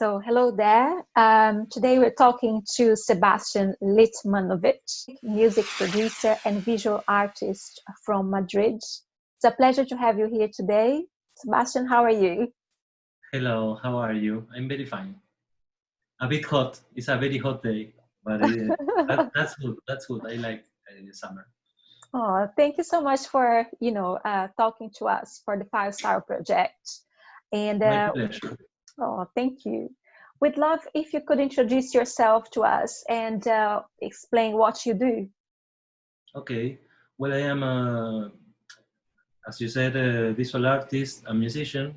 So, hello there. Today we're talking to Sebastian Litmanovich, music producer and visual artist from Madrid. It's a pleasure to have you here today. Sebastian, how are you? Hello, how are you? I'm very fine. A bit hot. It's a very hot day, but that's good. That's good. I like summer. Oh, thank you so much for talking to us for the Five Star Project. And My pleasure. oh, thank you. We'd love if you could introduce yourself to us and explain what you do. Okay. Well, I am, as you said, a visual artist, a musician.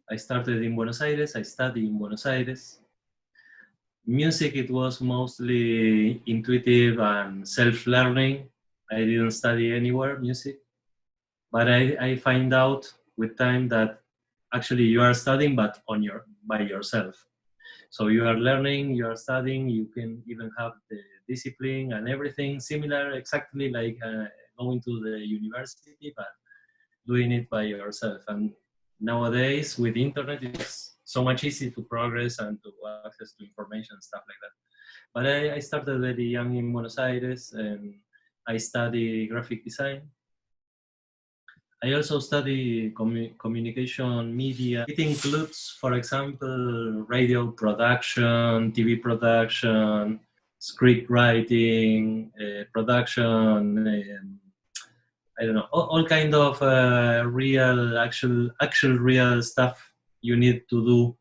I started in Buenos Aires. I studied in Buenos Aires. Music, it was mostly intuitive and self-learning. I didn't study anywhere music, but I find out with time that actually you are studying, but by yourself. So you are learning, you are studying, you can even have the discipline and everything similar, exactly like going to the university, but doing it by yourself. And nowadays with the internet, it's so much easy to progress and to access to information and stuff like that. But I started very young in Buenos Aires, and I study graphic design. I also study communication media. It includes, for example, radio production, TV production, script writing, production, I don't know, all kind of real, actual real stuff you need to do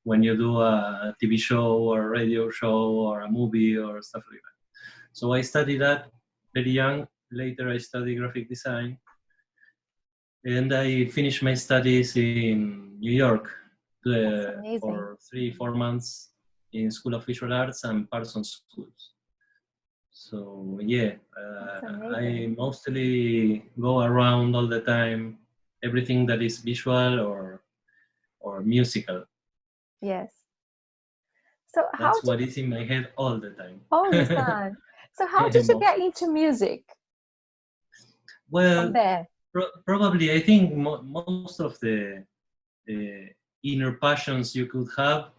when you do a TV show or a radio show or a movie or stuff like that. So I studied that very young. Later I studied graphic design. And I finished my studies in New York That's amazing. for 3-4 months in School of Visual Arts and Parsons Schools. So yeah, That's I amazing. mostly go around all the time, everything that is visual or musical. Yes. So how That's did what is in my head all the time. all the time? So how did you get Most. into music from Well, there? probably I think most of the inner passions you could have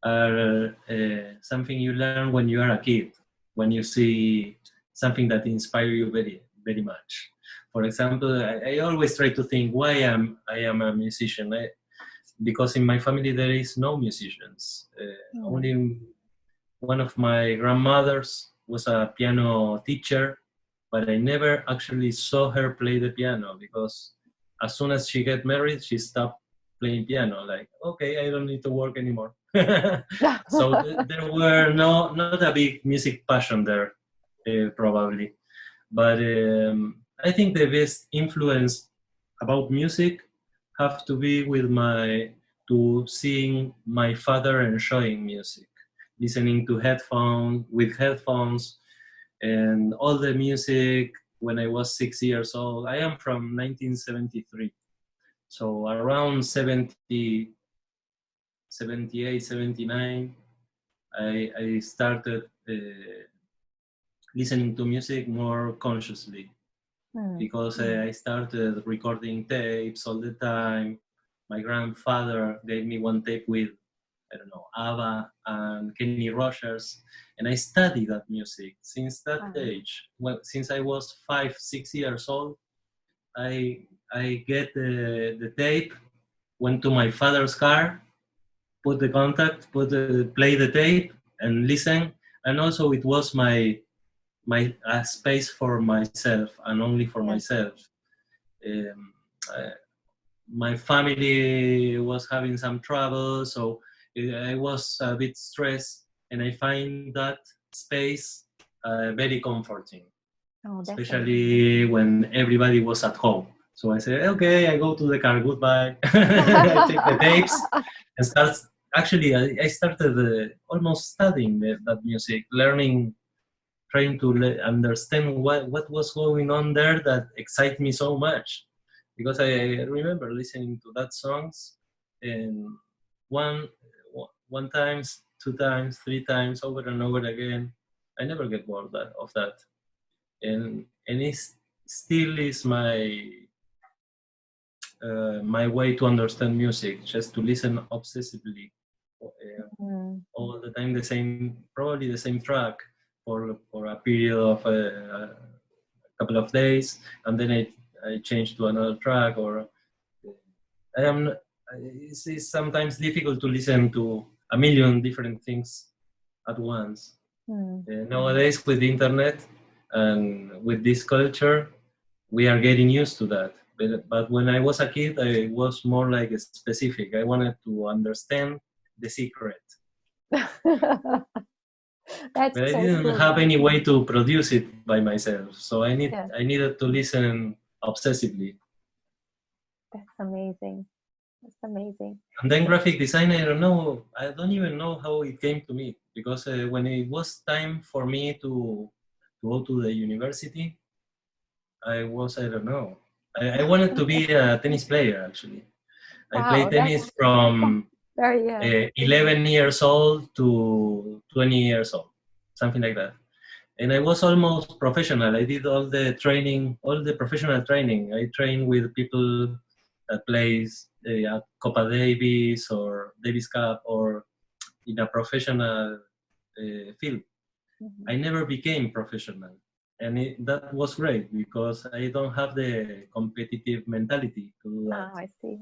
are something you learn when you are a kid, when you see something that inspires you very, very much. For example, I always try to think why I am a musician. Because in my family there is no musicians. Hmm. Only one of my grandmothers was a piano teacher, but I never actually saw her play the piano because as soon as she got married, she stopped playing piano. Like, okay, I don't need to work anymore. So there were not a big music passion there, probably. But I think the best influence about music have to be to seeing my father enjoying music, listening to headphones, and all the music when I was 6 years old. I am from 1973, so around 78, 79, I started listening to music more consciously Hmm. because Hmm. I started recording tapes all the time. My grandfather gave me one tape with, I don't know, ABBA and Kenny Rogers, and I studied that music since that Wow. age. Well, since I was 5, 6 years old, I I get the tape, went to my father's car, put the contact, play the tape, and listen. And also, it was my space for myself and only for Yes. myself. Um, uh, my family was having some trouble, so I was a bit stressed, and I find that space very comforting, Oh, definitely. especially when everybody was at home. So I said, okay, I go to the car, goodbye. I take the tapes and start. Actually, I started almost studying that music, learning, trying to understand what was going on there that excited me so much. Because I remember listening to that songs and one one times, two times, three times, over and over again. I never get bored of that, and it still is my way to understand music, just to listen obsessively all the time the same, probably the same track for a period of a couple of days, and then I change to another track, or I am. It's sometimes difficult to listen to a million different things at once. Nowadays, with the internet and with this culture, we are getting used to that. But when I was a kid, I was more like specific. I wanted to understand the secret. That's But I so didn't cool. have any way to produce it by myself. So I Yeah, needed to listen obsessively. that's amazing. That's amazing. And then graphic design, I don't know. I don't even know how it came to me, because when it was time for me to go to the university, I don't know. I wanted to be a tennis player, actually. I played Wow, tennis that's from very 11 years old to 20 years old, something like that. And I was almost professional. I did all the training, all the professional training. I trained with people that plays at Copa Davis or Davis Cup or in a professional field. I never became professional. And that was great because I don't have the competitive mentality to do that. I see.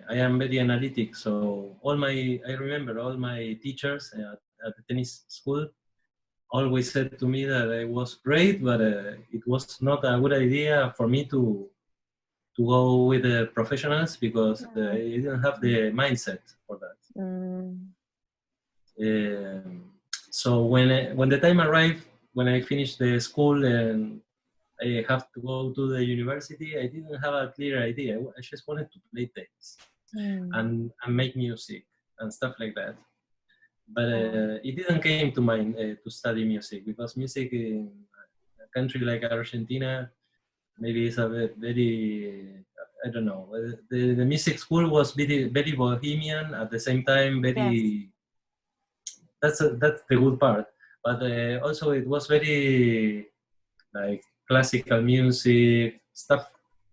I am very analytic, so I remember all my teachers at the tennis school always said to me that I was great, but it was not a good idea for me to go with the professionals because I didn't have the mindset for that. So when the time arrived, when I finished the school and I have to go to the university, I didn't have a clear idea. I just wanted to play tennis and make music and stuff like that. But it didn't came to mind to study music, because music in a country like Argentina maybe is a very, I don't know. The music school was very bohemian, at the same time very. That's the good part. But also it was very like classical music stuff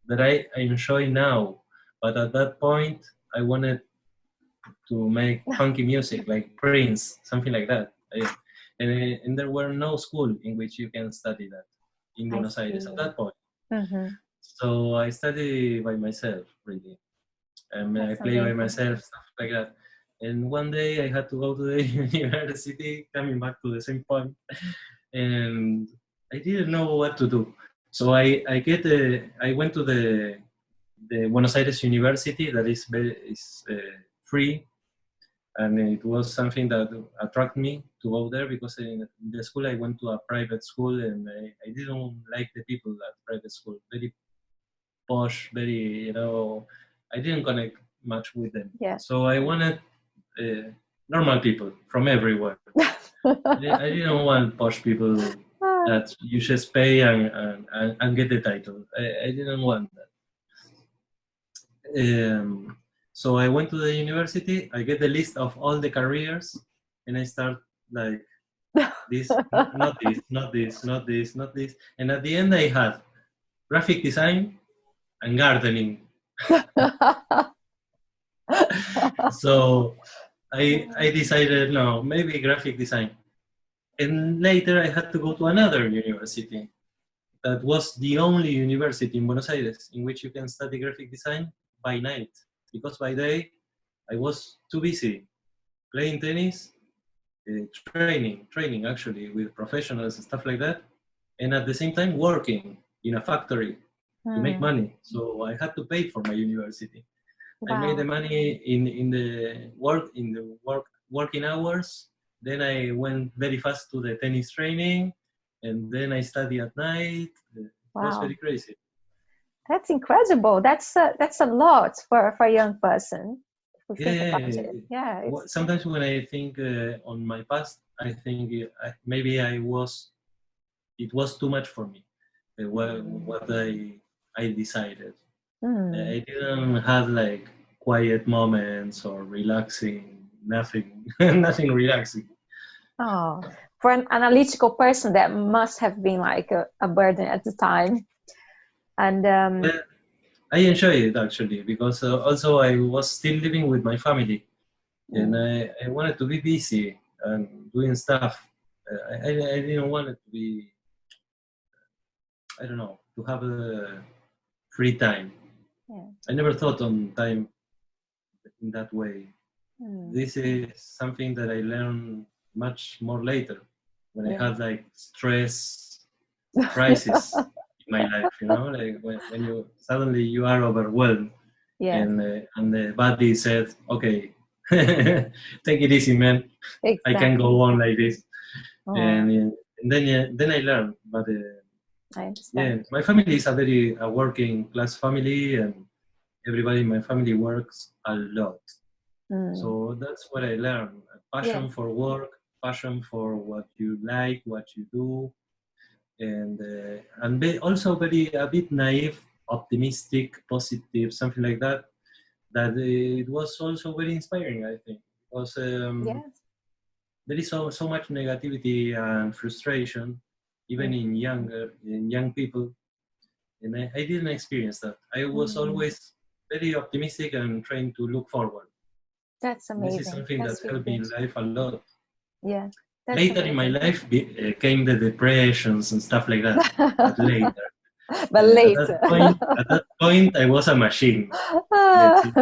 that I enjoy now. But at that point, I wanted to make funky music like Prince, something like that. And there were no school in which you can study that in Buenos Aires at that point. So I studied by myself, really. I play by myself, stuff like that. And one day I had to go to the university, coming back to the same point, and I didn't know what to do. So I went to the Buenos Aires University that is free, and it was something that attracted me to go there, because in the school I went to a private school, and I didn't like the people at private school. Very posh, very, I didn't connect much with them. Yeah. So I wanted normal people from everywhere. I didn't want posh people that you just pay and get the title. I didn't want that. So I went to the university, I get the list of all the careers, and I start like this, not this, not this, not this, not this. And at the end I had graphic design and gardening. So I decided, no, maybe graphic design. And later I had to go to another university. That was the only university in Buenos Aires in which you can study graphic design by night. Because by day, I was too busy playing tennis, training actually with professionals and stuff like that. And at the same time, working in a factory to make money. So I had to pay for my university. Wow. I made the money in the working hours. Then I went very fast to the tennis training, and then I study at night. It was very crazy. That's incredible. That's a lot for a young person. Yeah. Sometimes when I think on my past, I think maybe it was too much for me. What I decided. I didn't have like quiet moments or relaxing, nothing relaxing. Oh, for an analytical person, that must have been like a burden at the time. And well, I enjoy it actually, because also I was still living with my family. and Mm. I wanted to be busy and doing stuff. I didn't want it to be, I don't know, to have a free time. Yeah. I never thought on time in that way. Mm. This is something that I learned much more later when I Yeah. had like stress crisis in my life, like when you suddenly you are overwhelmed Yes, and the body said, okay, take it easy, man. I can exactly. go on like this. Oh, And then yeah, then I learned. But I yeah, understand. my family is a very working class family, and everybody in my family works a lot. Mm. So that's what I learned: a Yes. passion for work, passion for what you like, what you do, and also very a bit naive, optimistic, positive, something like that. That it was also very inspiring, I think, because Yes. there is so much negativity and frustration, even Yeah. in young people, and I didn't experience that. I was Mm. always very optimistic and trying to look forward. That's This is amazing. something that That's really helped me good. in life a lot. Yeah, that's Later in my amazing. life came the depressions and stuff like that, but later. But At that later. point, I was a machine. Let's see.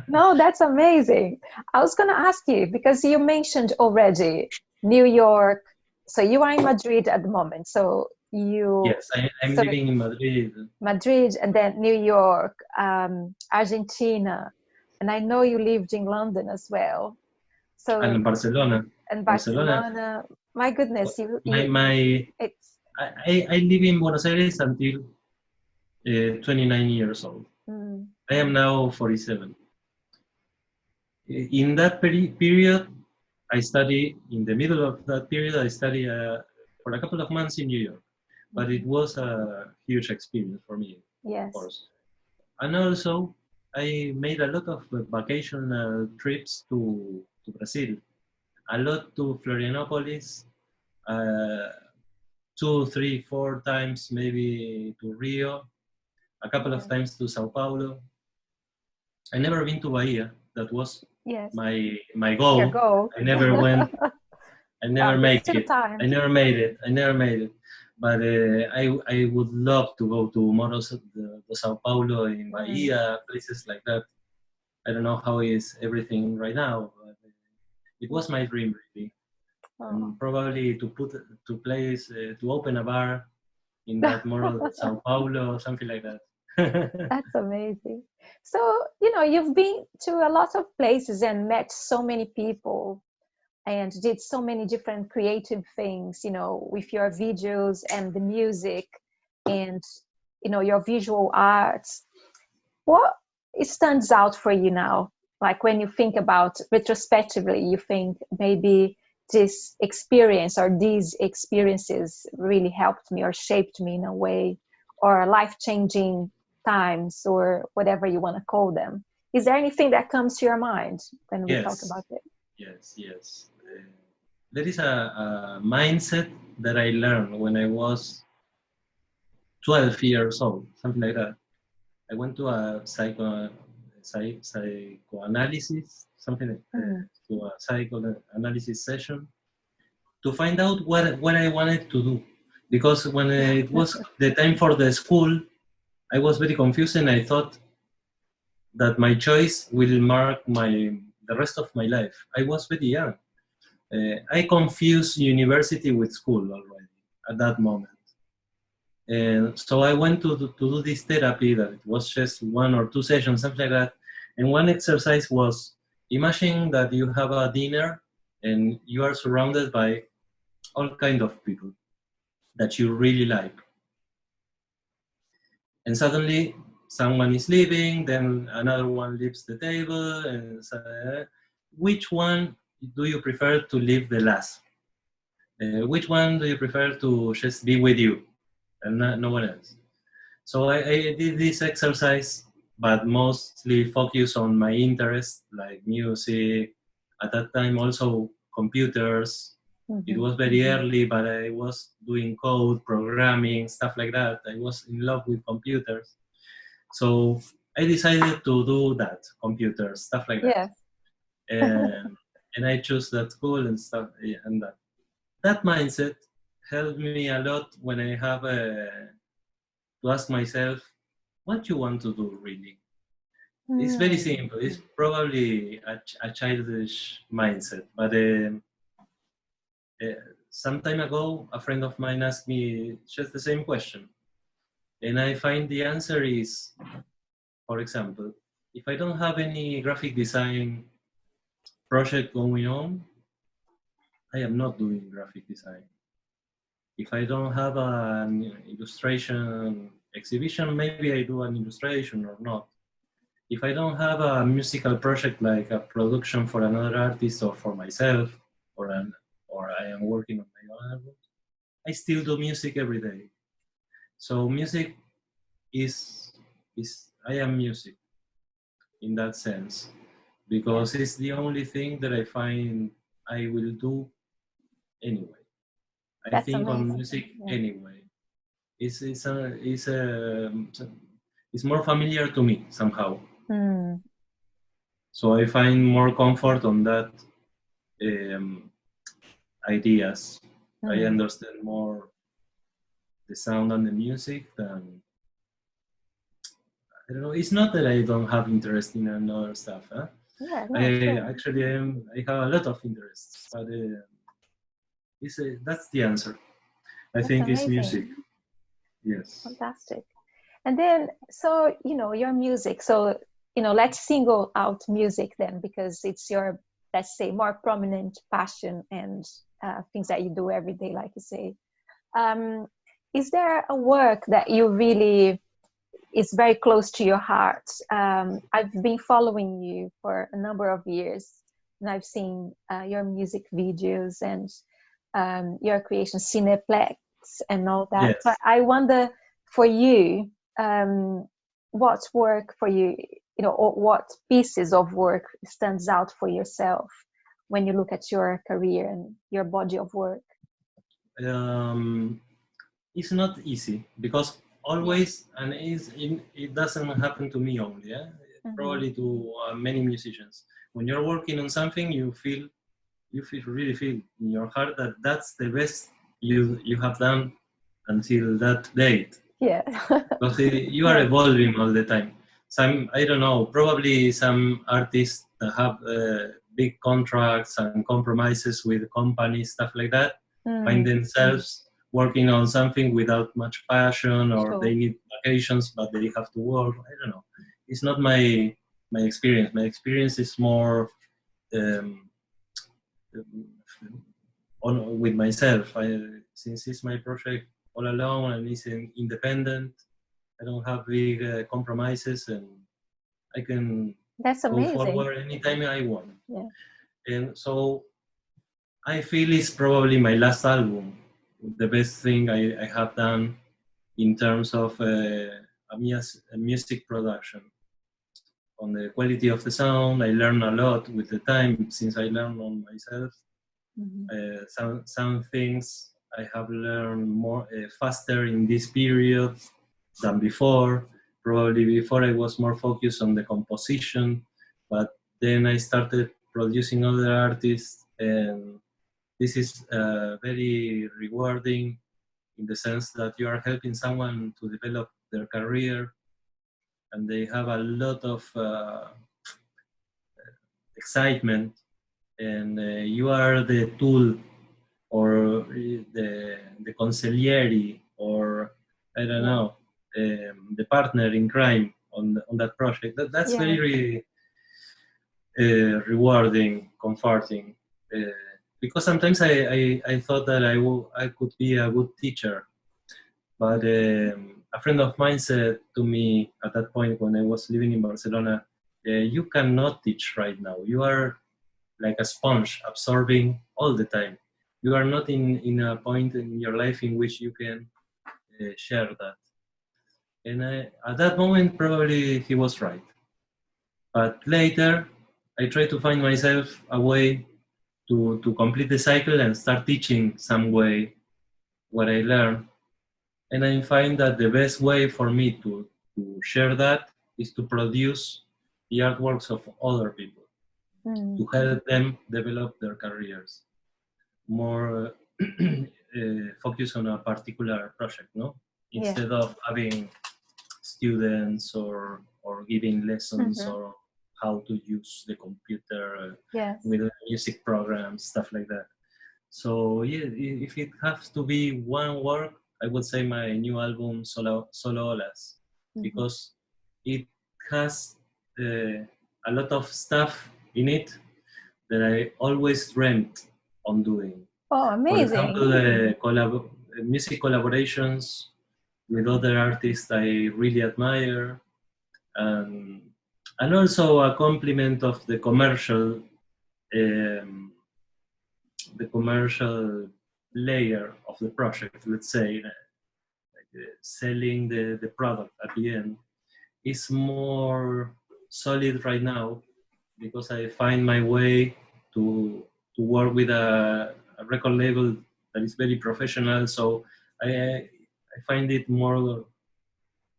No, that's amazing. I was going to ask you because you mentioned already New York. So you are in Madrid at the moment. Yes, I'm So living in Madrid Madrid and then New York, Argentina, and I know you lived in London as well. So and Barcelona. and Barcelona. Barcelona. My goodness, My it's I live in Buenos Aires until 29 years old. mm, I am now 47. In that period, I study, in the middle of that period, I study for a couple of months in New York. But it mhm. was a huge experience for me, of Yes, course. And also, I made a lot of vacation trips to Brazil, a lot to Florianopolis, uh, two, three, four times maybe to Rio, a couple of yes, times to Sao Paulo. I never been to Bahia. That was yes. my Your goal. goal. I never went. I never Well, there's make still it. I time. never made it. I never made it. But I would love to go to Moros de Sao Paulo in Mm. Bahia, places like that. I don't know how is everything right now, but it was my dream really, Oh. and probably to place to open a bar in that Moros de Sao Paulo, something like that. That's amazing. So, you've been to a lot of places and met so many people and did so many different creative things, with your videos and the music and, your visual arts. What stands out for you now? Like when you think about retrospectively, you think maybe this experience or these experiences really helped me or shaped me in a way, or life-changing times, or whatever you want to call them. Is there anything that comes to your mind when we talk Yes, about it? yes. There is a mindset that I learned when I was 12 years old, something like that. I went to a psychoanalysis, something Mm, to a psychoanalysis session to find out what I wanted to do. Because when it was the time for the school, I was very confused and I thought that my choice will mark the rest of my life. I was very young. I confused university with school already at that moment. And so I went to do this therapy that it was just one or two sessions, something like that. And one exercise was imagine that you have a dinner and you are surrounded by all kind of people that you really like. And suddenly someone is leaving, then another one leaves the table, and so, which one do you prefer to leave the last? Which one do you prefer to just be with you and no one else? So I did this exercise, but mostly focus on my interests like music. At that time, also computers. It mhm, was very early, but I was doing code, programming, stuff like that. I was in love with computers. So I decided to do that, computers, stuff like that. yes. and and I chose that school and stuff. And that mindset helped me a lot when I have to ask myself, what you want to do really? It's very simple. It's probably a childish mindset, but some time ago, a friend of mine asked me just the same question, and I find the answer is, for example, if I don't have any graphic design project going on, I am not doing graphic design. If I don't have an illustration exhibition, maybe I do an illustration or not. If I don't have a musical project like a production for another artist or for myself, or I am working on my own album, I still do music every day. So music is I am music in that sense, because it's the only thing that I find I will do anyway. I That's think on amazing. music Yeah. anyway. It's more familiar to me somehow. So I find more comfort on that um, ideas. I understand more the sound and the music than, I don't know. It's not that I don't have interest in another stuff. Huh? Yeah, I no, sure. actually I have a lot of interests, but that's the answer. I That's think it's amazing. music. Yes. Fantastic. And then, so, your music. So, let's single out music then, because it's your, let's say, more prominent passion and things that you do every day, like you say. Is there a work that you really is very close to your heart? I've been following you for a number of years, and I've seen your music videos and your creation, Cineplex, and all that. Yes. So I wonder, for you, what work for you, or what pieces of work stands out for yourself when you look at your career and your body of work? It's not easy because always, and it doesn't happen to me only, probably to many musicians. When you're working on something, you really feel in your heart that that's the best you have done until that date. Yeah. Because you are evolving all the time. I don't know, probably some artists that have big contracts and compromises with companies, stuff like that, find themselves working on something without much passion, or they need vacations, but they have to work. I don't know. It's not my experience. My experience is more with myself. Since it's my project all alone and it's independent, I don't have big compromises, and I can go forward anytime I want. Yeah. And so I feel it's probably my last album, the best thing I have done in terms of a music production. On the quality of the sound, I learned a lot with the time, since I learned on myself. Some things I have learned more faster in this period than before. Probably before I was more focused on the composition, but then I started producing other artists, and this is very rewarding in the sense that you are helping someone to develop their career, and they have a lot of excitement, and you are the tool or the consigliere, or I don't know, the partner in crime on that project. That's very rewarding, comforting. Because sometimes I thought that I could be a good teacher, but a friend of mine said to me at that point when I was living in Barcelona, you cannot teach right now. You are like a sponge, absorbing all the time. You are not in a point in your life in which you can share that. And at that moment, probably he was right. But later, I try to find myself a way to complete the cycle and start teaching some way what I learned. And I find that the best way for me to share that is to produce the artworks of other people. Mm. to help them develop their careers. More focus on a particular project, no? Yeah. Instead of having students or giving lessons Mm-hmm. or how to use the computer Yes. with music programs, stuff like that. So yeah, if it has to be one word, I would say my new album Solo Olas, Mm-hmm. because it has a lot of stuff in it that I always dreamt on doing. Oh, For amazing. example, music collaborations with other artists I really admire, and and also a complement of um, the commercial layer of the project. Let's say selling the product at the end is more solid right now because I find my way to work with a record label that is very professional. So I find it more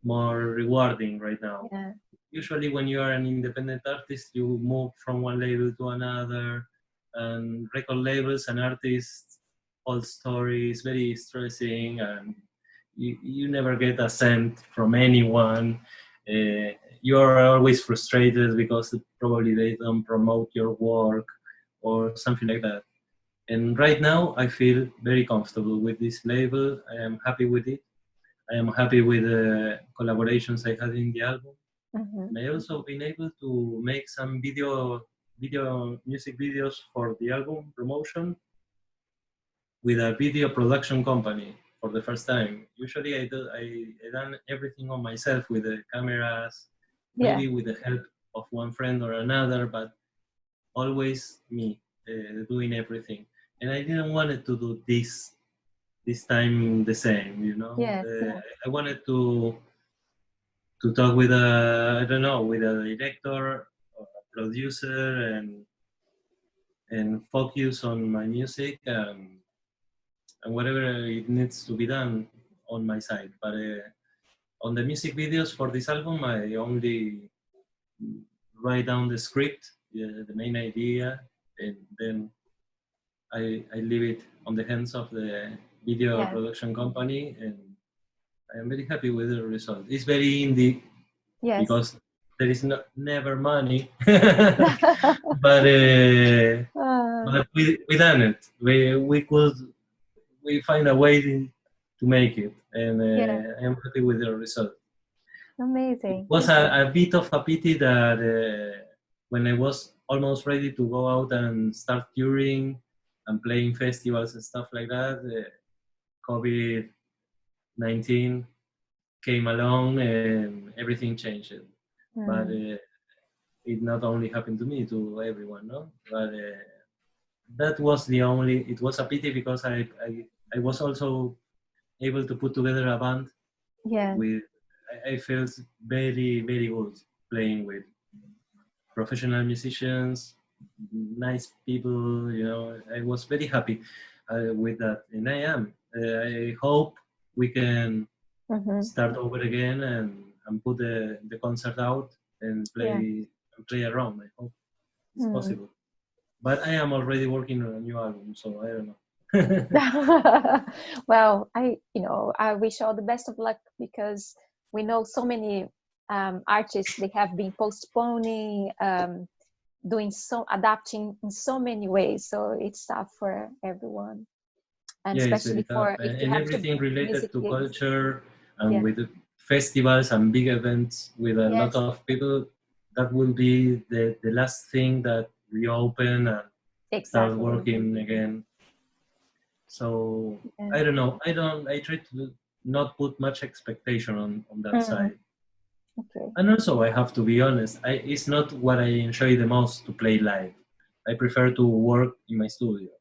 rewarding right now. Yeah. Usually, when you are an independent artist, you move from one label to another, and record labels and artists, all stories very stressing, and you never get a cent from anyone. You're always frustrated because probably they don't promote your work or something like that. And right now, I feel very comfortable with this label. I am happy with it. I am happy with the collaborations I had in the album. Mm-hmm. And I also been able to make some video music videos for the album promotion with a video production company for the first time. Usually I done everything on myself with the cameras, Yeah. maybe with the help of one friend or another, but always me doing everything. And I didn't want it to do this time the same, you know. Yes. Yeah. I wanted to talk with a, I don't know, with a director or a producer and focus on my music and whatever it needs to be done on my side. But on the music videos for this album, I only write down the script, the main idea, and then I leave it on the hands of the video Yeah. production company, and I am very happy with the result. It's very indie Yes. because there is never money, but Uh, we done it. We find a way to make it, and yeah. I'm happy with the result. It Amazing. was a bit of a pity that when I was almost ready to go out and start touring and playing festivals and stuff like that, COVID-19 came along and everything changed. But Mm. it not only happened to me, to everyone, no? But that was the only. It was a pity because I was also able to put together a band Yes. with. I felt very good playing with professional musicians, nice people. You know, I was very happy with that, and I am. I hope we can Mm-hmm. start over again and put the concert out and Yeah. play around. I hope it's Mm. possible. But I am already working on a new album, so I don't know. Well, I wish all the best of luck because we know so many artists they have been postponing, doing adapting in so many ways. So it's tough for everyone, and Yeah, it's especially very tough, for if you and have to everything related music to gigs. culture and Yeah. with the festivals and big events with a lot Yes. of people. That will be the last thing that reopen and start Exactly. working again. So Yeah. I don't know. I try to not put much expectation on that Mm. side. Okay. And also, I have to be honest. It's not what I enjoy the most to play live. I prefer to work in my studio. I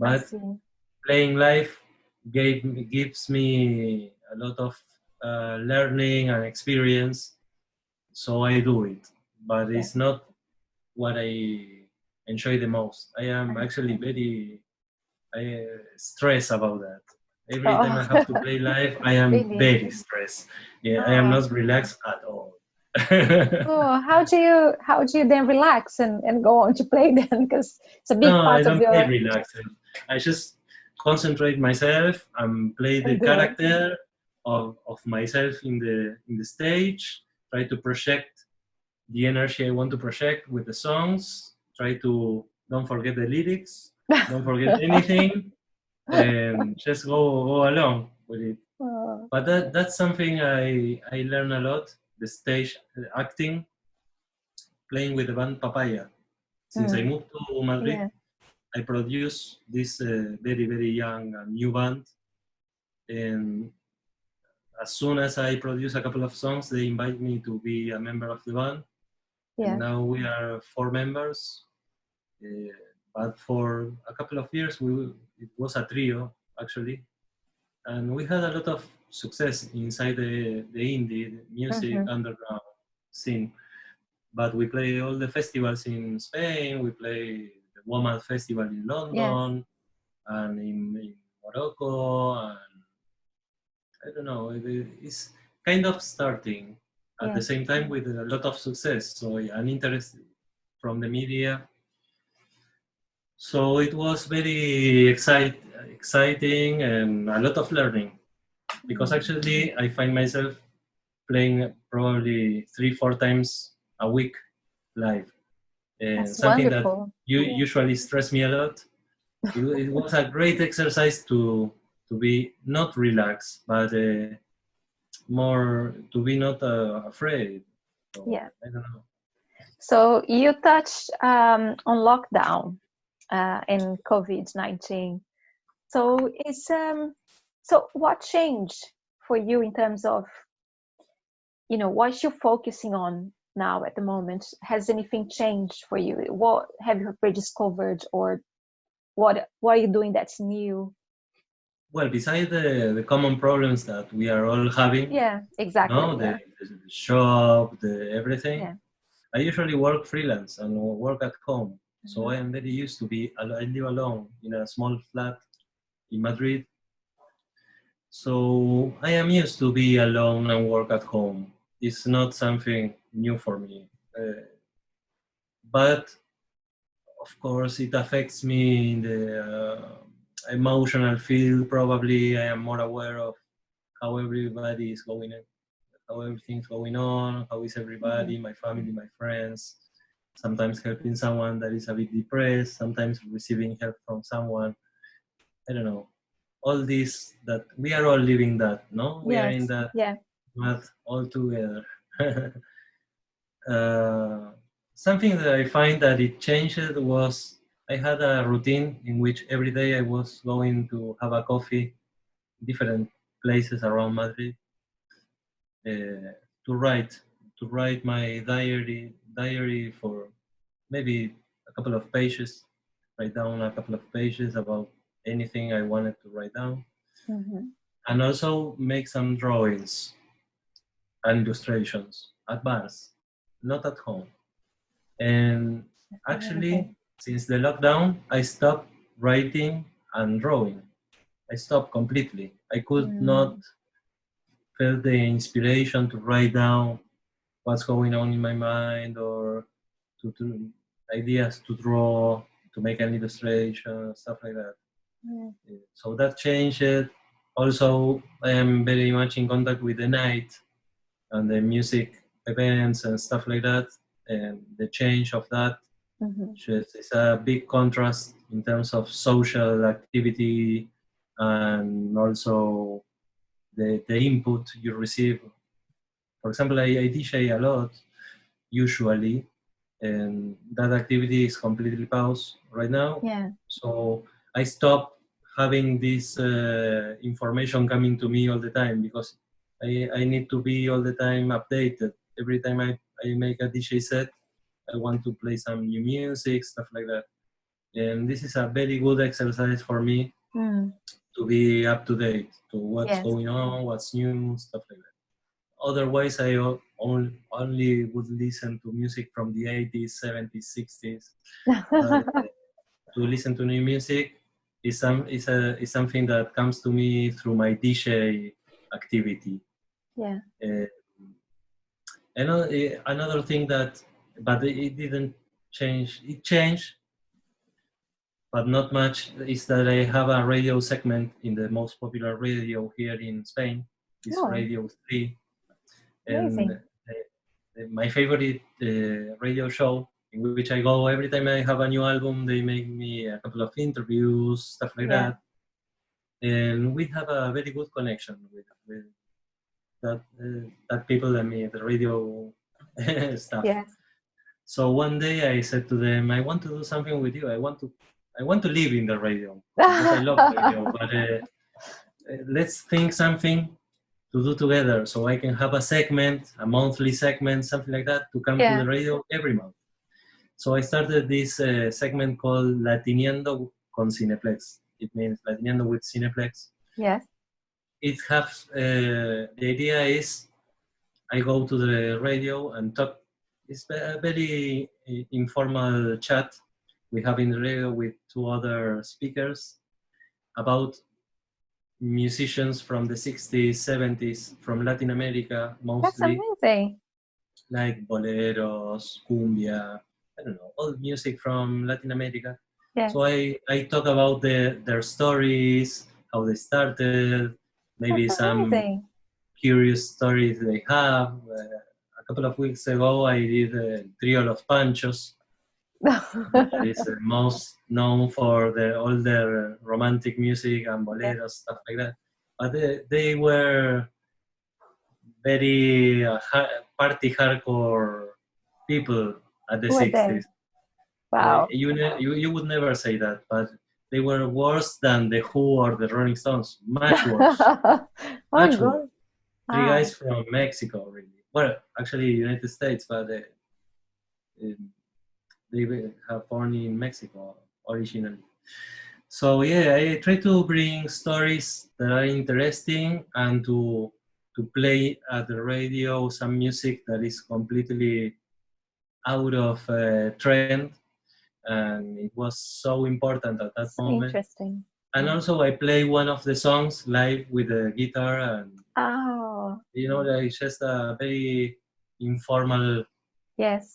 But see. playing live gives me a lot of learning and experience, so I do it. But Yeah. it's not what I enjoy the most. I I am actually understand. very stressed about that. Every time Oh, I have to play live, I am really? very stressed. Yeah, I am Oh, not relaxed at all. Oh, how do you then relax and go on to play then? Because it's a big No, I part of don't play your relaxed. I just concentrate myself and play the good. character of myself in the stage. Try to project the energy I want to project with the songs. Try to don't forget the lyrics. Don't forget anything, and just go along with it. Oh, But that's something I learn a lot. The stage acting, playing with the band Papaya. Since I mm, moved to Madrid, yeah, I produced this very young new band, and as soon as I produce a couple of songs, they invite me to be a member of the band, and yeah, now we are 4 members. Uh, but for a couple of years, it was a trio actually, and we had a lot of success inside the indie music hmm, underground scene. But we play all the festivals in Spain. We play the Woman Festival in yeah, London and in Morocco, and I don't know. It's kind of starting at yeah, the same time with a lot of success. So an interest from the media. So it was very exciting and a lot of learning because mm. actually I find myself playing probably 3 4 times a week live, and That's something that wonderful. Yeah. usually stress me a lot. It was a great exercise to be not relaxed, but more to be not afraid. Or Yeah. I don't know. So you touched on lockdown in COVID-19. So so what changed for you in terms of, what you're focusing on now at the moment? Has anything changed for you? What have you rediscovered, or what are you doing that's new? Well, besides the common problems that we are all having, Yeah, exactly. no, Yeah. the shop, the everything. Yeah. I usually work freelance and work at home, so Mhm. I am very used to be. I live alone in a small flat in Madrid, so I am used to be alone and work at home. It's not something new for me, but of course it affects me in the emotional field. Probably I am more aware of how everybody is going, how everything's going on, how is Mhm. everybody, my family, my friends. Sometimes helping someone that is a bit depressed, sometimes receiving help from someone. I don't know. All this that we are all living that, no? We are in Yes. that Yeah. math all together. uh, Something that I find that it changed was I had a routine in which every day I was going to have a coffee in different places around Madrid, uh, to write to write my diary for maybe a couple of pages, write down a couple of pages about anything I wanted to write down, Hmm. and also make some drawings and illustrations at bars, not at home. And That's actually, amazing. since the lockdown, I stopped writing and drawing. I stopped completely. I could not Mm. feel the inspiration to write down what's going on in my mind, or to ideas to draw, to make an illustration, stuff like that. Yeah. So that changed it. Also, I am very much in contact with the night and the music events and stuff like that. And the change of that Hmm. is a big contrast in terms of social activity, and also the input you receive. For example, I DJ a lot usually, and that activity is completely paused right now. Yeah. So I stopped having this information coming to me all the time, because I need to be all the time updated. Every time I make a DJ set, I want to play some new music, stuff like that. And this is a very good exercise for me Mm. to be up to date to what's Yes. going on, what's new, stuff like that. Otherwise, I only would listen to music from the 80s, 70s, 60s. But to listen to new music is something that comes to me through my DJ activity. Yeah. Uh, And another thing that, but it didn't change. It changed, but not much. Is that I have a radio segment in the most popular radio here in Spain. It's Oh, Radio 3, and amazing. my favorite radio show in which I go every time I have a new album. They make me a couple of interviews, stuff like Yeah. that, and we have a very good connection with that people and me, the radio stuff. Yes. So one day I said to them, I want to do something with you. I want to live in the radio because I love radio. But let's think something to do together, so I can have a segment, a monthly segment, something like that, to come to Yeah. the radio every month. So I started this segment called Latineando con Cineplex. It means Latineando with Cineplex. Yes. It has the idea is I go to the radio and talk. It's a very informal chat we have in the radio with two other speakers about musicians from the 60s, 70s, from Latin America That's mostly, amazing. like boleros, cumbia, I don't know, all music from Latin America. Yeah. So I talk about their stories, how they started, maybe That's some amazing. curious stories they have. A couple of weeks ago, I did Trio Los Panchos. That is most known for all their romantic music and boleros, stuff like that. But they were very party hardcore people at the Who are they? 60s. Wow. You would never say that, but they were worse than the Who or the Rolling Stones. Much worse. Oh, Much good. worse. Three guys from Mexico, really. Well, actually, United States, but they have born in Mexico originally. So yeah, I try to bring stories that are interesting and to play at the radio some music that is completely out of trend, and it was so important at that moment. Interesting. And also I play one of the songs live with the guitar, and you know, it's just a very informal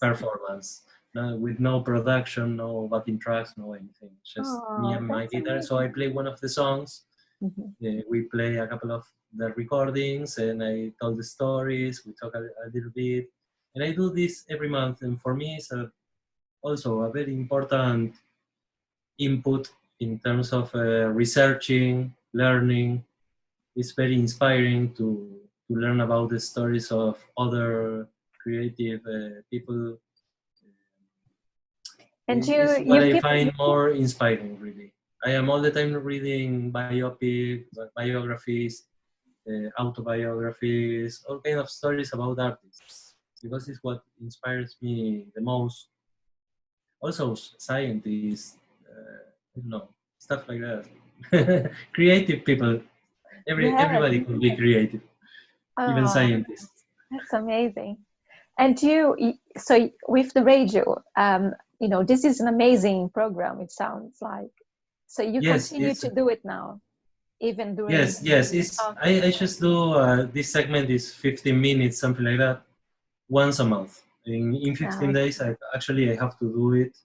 performance, with no production, no backing tracks, no anything. It's just me and my guitar. So I play one of the songs. We play a couple of the recordings, and I tell the stories. We talk a little bit, and I do this every month. And for me, it's also a very important input in terms of researching, learning. It's very inspiring to learn about the stories of other creative people. And it's what I find more inspiring, really. I am all the time reading biographies, autobiographies, all kind of stories about artists, because it's what inspires me the most. Also, scientists, stuff like that. Creative people. Everybody could be creative, even scientists. That's amazing. And so with the radio, this is an amazing program, it sounds like. So you continue to do it now, even during... Yes. I just do, this segment is 15 minutes, something like that, once a month. In 15 days, I have to do it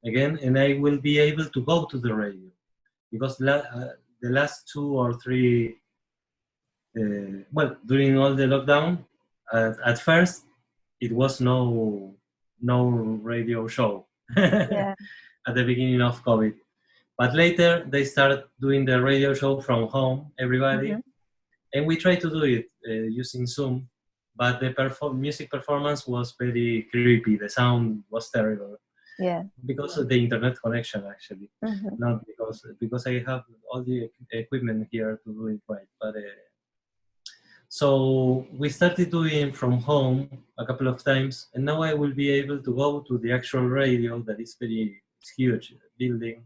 again, and I will be able to go to the radio. Because the last 2 or 3, during all the lockdown, at first, it was no radio show at the beginning of COVID. But later, they started doing the radio show from home, everybody. And we tried to do it using Zoom. But the music performance was very creepy. The sound was terrible. Because of the internet connection, actually. Not because I have all the equipment here to do it right. But so we started doing from home a couple of times, and now I will be able to go to the actual radio that is it's huge building.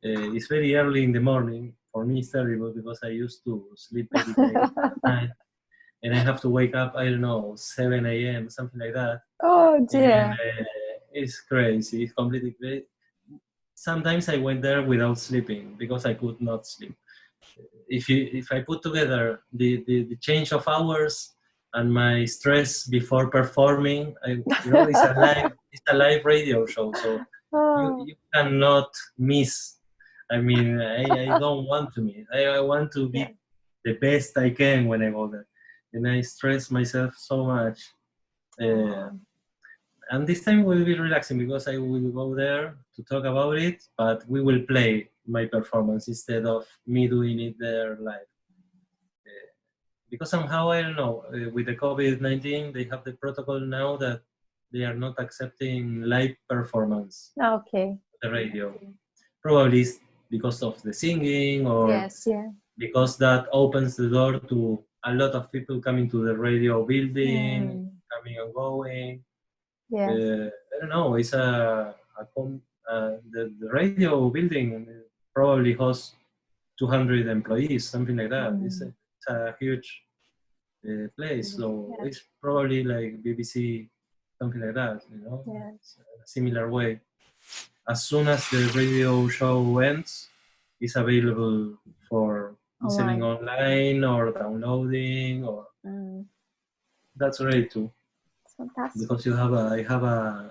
It's very early in the morning. For me, it's terrible because I used to sleep very late at night, and I have to wake up, I don't know, 7 a.m., something like that. Oh dear. And, it's crazy. It's completely crazy. Sometimes I went there without sleeping because I could not sleep. If I put together the change of hours and my stress before performing. It's a live radio show, so Oh, you cannot miss. I mean, I don't want to miss. I want to yeah. be the best I can when I go there, and I stress myself so much. Uh, Oh, and this time will be relaxing because I will go there to talk about it, but we will play my performance instead of me doing it there live. Because somehow, I don't know, with the COVID-19, they have the protocol now that they are not accepting live performance okay. on the radio. Probably it's because of the singing, or Yes, yeah. because that opens the door to a lot of people coming to the radio building, Mm, coming and going. yes. I don't know. It's the radio building probably hosts 200 employees, something like that. Mm, It's a huge place, so yeah, it's probably like BBC, something like that. yeah. It's a similar way. As soon as the radio show ends, it's available for listening Online. online or downloading, or Mm, that's great too. it's fantastic. Because I have a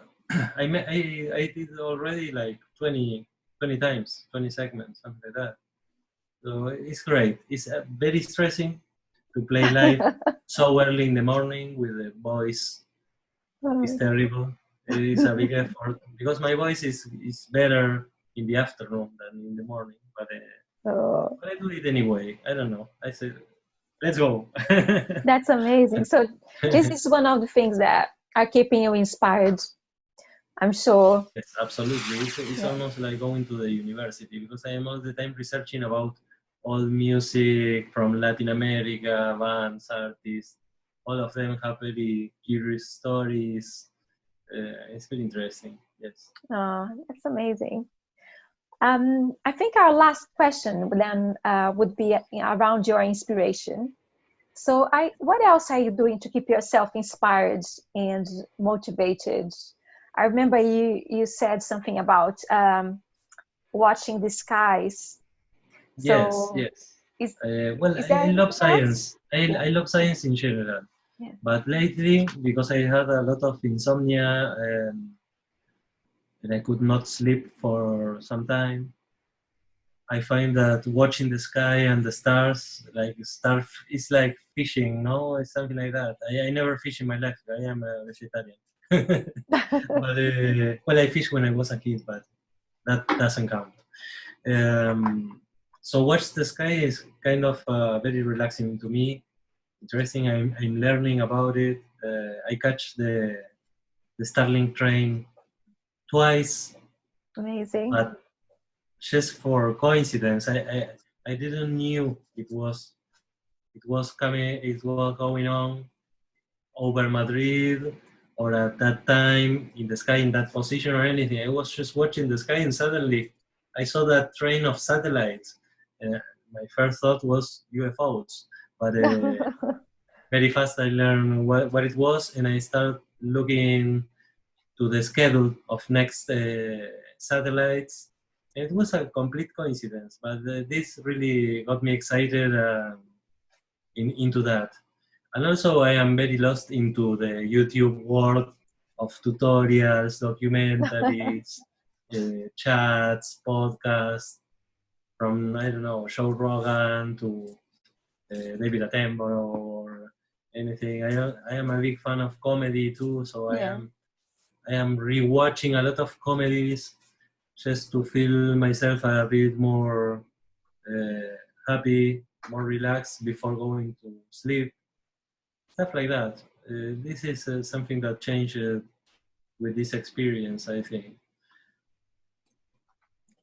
I did already like 20 times, 20 segments, something like that. So it's great. It's very stressing to play live so early in the morning with the voice. It's Oh, terrible. It is a big effort because my voice is better in the afternoon than in the morning. oh, But I do it anyway. I don't know. I said, let's go. that's amazing. So this is one of the things that are keeping you inspired, I'm sure. Yes, absolutely. It's Yeah. almost like going to the university because I am all the time researching about all music from Latin America, bands, artists. All of them have very curious stories. It's very interesting. Yes. Oh, that's amazing. I think our last question then would be around your inspiration. So, what else are you doing to keep yourself inspired and motivated? I remember you said something about watching the skies. Yes, So, yes. is Well, is there I love anything else? science. I Yeah, love science in general. yeah. But lately, because I had a lot of insomnia, and I could not sleep for some time, I find that watching the sky and the stars, like it's like fishing, no? It's something like that. I never fish in my life. I am a vegetarian. But, well, I fished when I was a kid, but that doesn't count. Um, so watch the sky is kind of very relaxing to me. Interesting. I'm learning about it. I catch the Starlink train twice, Amazing. but just for coincidence, I didn't knew it was coming, it was going on over Madrid, or at that time in the sky in that position or anything. I was just watching the sky and suddenly I saw that train of satellites. My first thought was UFOs, but very fast I learned what it was, and I started looking to the schedule of next satellites. It was a complete coincidence, but this really got me excited into that. And also, I am very lost into the YouTube world of tutorials, documentaries, chats, podcasts, from, I don't know, Joe Rogan to David Attenborough or anything. I am a big fan of comedy too, so Yeah. I am rewatching a lot of comedies just to feel myself a bit more happy, more relaxed before going to sleep, stuff like that. This is something that changed with this experience, I think.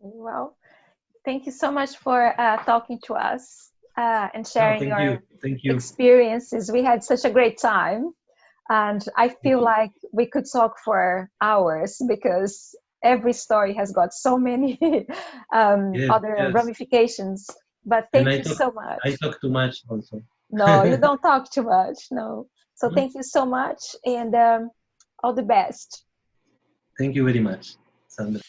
Well, thank you so much for talking to us and No, sharing your thank you, experiences. We had such a great time. And I thank feel you. like we could talk for hours because every story has got so many Yes, other yes. ramifications. But And thank you so I much. talk too much also. No, you don't talk too much. No. So Hmm? thank you so much and all the best. Thank you very much, Sandra.